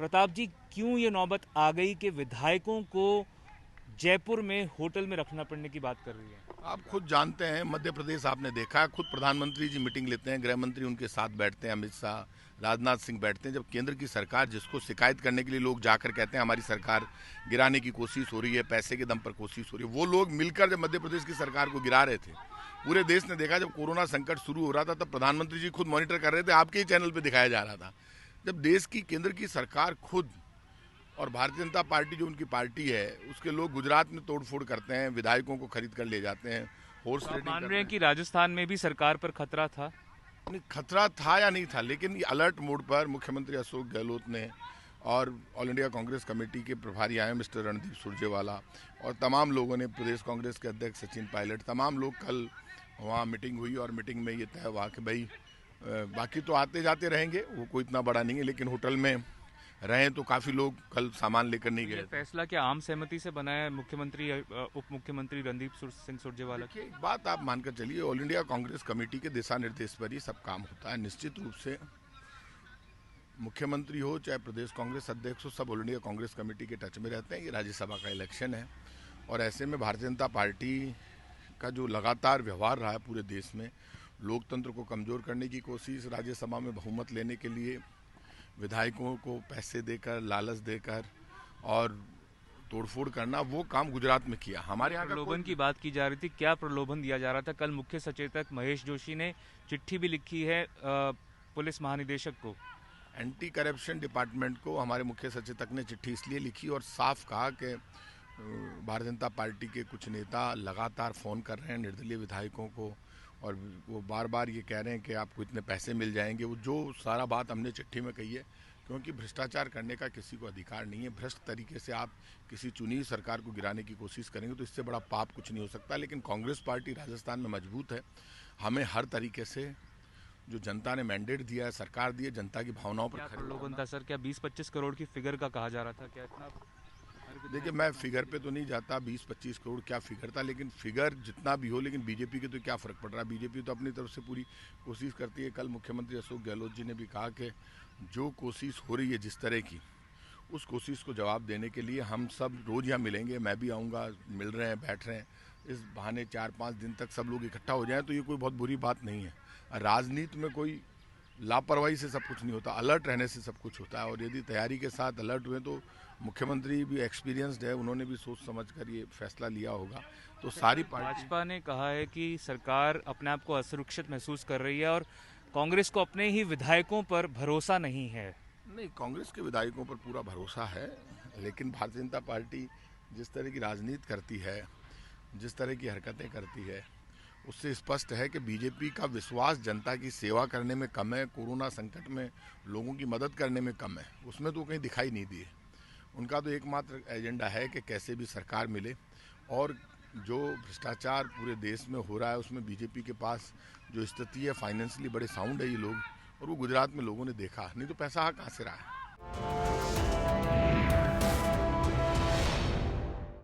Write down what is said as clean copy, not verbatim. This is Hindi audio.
प्रताप जी, क्यों ये नौबत आ गई कि विधायकों को जयपुर में होटल में रखना पड़ने की बात कर रही है? आप खुद जानते हैं, मध्य प्रदेश आपने देखा है, खुद प्रधानमंत्री जी मीटिंग लेते हैं, गृह मंत्री उनके साथ बैठते हैं, अमित शाह, राजनाथ सिंह बैठते हैं। जब केंद्र की सरकार, जिसको शिकायत करने के लिए लोग जाकर कहते हैं हमारी सरकार गिराने की कोशिश हो रही है, पैसे के दम पर कोशिश हो रही है, वो लोग मिलकर जब मध्य प्रदेश की सरकार को गिरा रहे थे, पूरे देश ने देखा। जब कोरोना संकट शुरू हो रहा था तब प्रधानमंत्री जी खुद मॉनिटर कर रहे थे, आपके ही चैनल पर दिखाया जा रहा था। जब देश की केंद्र की सरकार खुद और भारतीय जनता पार्टी जो उनकी पार्टी है, उसके लोग गुजरात में तोड़फोड़ करते हैं, विधायकों को खरीद कर ले जाते हैं, हॉर्स तो आप रेडिंग मान करते रहे हैं कि राजस्थान में भी सरकार पर खतरा था? नहीं, खतरा था या नहीं था, लेकिन ये अलर्ट मोड पर मुख्यमंत्री अशोक गहलोत ने और ऑल इंडिया कांग्रेस कमेटी के प्रभारी आए मिस्टर रणदीप सुरजेवाला और तमाम लोगों ने, प्रदेश कांग्रेस के अध्यक्ष सचिन पायलट, तमाम लोग, कल वहाँ मीटिंग हुई और मीटिंग में ये तय हुआ कि भाई बाकी तो आते जाते रहेंगे, वो कोई इतना बड़ा नहीं है, लेकिन होटल में रहें तो काफ़ी लोग कल सामान लेकर नहीं ये गए। फैसला क्या आम सहमति से बना है? मुख्यमंत्री उप मुख्यमंत्री रणदीप सिंह सुरजेवाला? देखिए, एक बात आप मानकर चलिए, ऑल इंडिया कांग्रेस कमेटी के दिशा निर्देश पर ही सब काम होता है। निश्चित रूप से मुख्यमंत्री हो चाहे प्रदेश कांग्रेस अध्यक्ष हो, सब ऑल इंडिया कांग्रेस कमेटी के टच में रहते हैं। ये राज्यसभा का इलेक्शन है और ऐसे में भारतीय जनता पार्टी का जो लगातार व्यवहार रहा है पूरे देश में, लोकतंत्र को कमज़ोर करने की कोशिश, राज्यसभा में बहुमत लेने के लिए विधायकों को पैसे देकर, लालच देकर और तोड़फोड़ करना, वो काम गुजरात में किया। हमारे यहाँ प्रलोभन की बात की जा रही थी, क्या प्रलोभन दिया जा रहा था? कल मुख्य सचेतक महेश जोशी ने चिट्ठी भी लिखी है पुलिस महानिदेशक को। एंटी करप्शन डिपार्टमेंट को हमारे मुख्य सचेतक ने चिट्ठी इसलिए लिखी और साफ कहा कि भारतीय जनता पार्टी के कुछ नेता लगातार फ़ोन कर रहे हैं निर्दलीय विधायकों को और वो बार बार ये कह रहे हैं कि आपको इतने पैसे मिल जाएंगे। वो जो सारा बात हमने चिट्ठी में कही है, क्योंकि भ्रष्टाचार करने का किसी को अधिकार नहीं है। भ्रष्ट तरीके से आप किसी चुनी हुई सरकार को गिराने की कोशिश करेंगे तो इससे बड़ा पाप कुछ नहीं हो सकता। लेकिन कांग्रेस पार्टी राजस्थान में मजबूत है। हमें हर तरीके से जो जनता ने मैंडेट दिया है, सरकार दी है, जनता की भावनाओं पर खरे प्रलोभन था सर? क्या 20-25 करोड़ की फिगर का कहा जा रहा था? क्या इतना? देखिए, मैं फिगर पे तो नहीं जाता, 20-25 करोड़ क्या फिगर था, लेकिन फिगर जितना भी हो, लेकिन बीजेपी के तो क्या फ़र्क पड़ रहा है। बीजेपी तो अपनी तरफ से पूरी कोशिश करती है। कल मुख्यमंत्री अशोक गहलोत जी ने भी कहा कि जो कोशिश हो रही है जिस तरह की, उस कोशिश को जवाब देने के लिए हम सब रोज़ यहाँ मिलेंगे। मैं भी आऊँगा, मिल रहे हैं, बैठ रहे हैं। इस बहाने 4-5 दिन तक सब लोग इकट्ठा हो जाएं तो ये कोई बहुत बुरी बात नहीं है। राजनीति में कोई लापरवाही से सब कुछ नहीं होता, अलर्ट रहने से सब कुछ होता है। और यदि तैयारी के साथ अलर्ट हुए तो मुख्यमंत्री भी एक्सपीरियंस्ड है, उन्होंने भी सोच समझ कर ये फैसला लिया होगा। तो सारी भाजपा ने कहा है कि सरकार अपने आप को असुरक्षित महसूस कर रही है और कांग्रेस को अपने ही विधायकों पर भरोसा नहीं है। नहीं, कांग्रेस के विधायकों पर पूरा भरोसा है, लेकिन भारतीय जनता पार्टी जिस तरह की राजनीति करती है, जिस तरह की हरकतें करती है, उससे स्पष्ट है कि बीजेपी का विश्वास जनता की सेवा करने में कम है, कोरोना संकट में लोगों की मदद करने में कम है। उसमें तो कहीं दिखाई नहीं दिए। उनका तो एकमात्र एजेंडा है कि कैसे भी सरकार मिले और जो भ्रष्टाचार पूरे देश में हो रहा है उसमें बीजेपी के पास जो स्थिति है, फाइनेंशियली बड़े साउंड है ये लोग, और वो गुजरात में लोगों ने देखा। नहीं तो पैसा कहाँ से रहा है।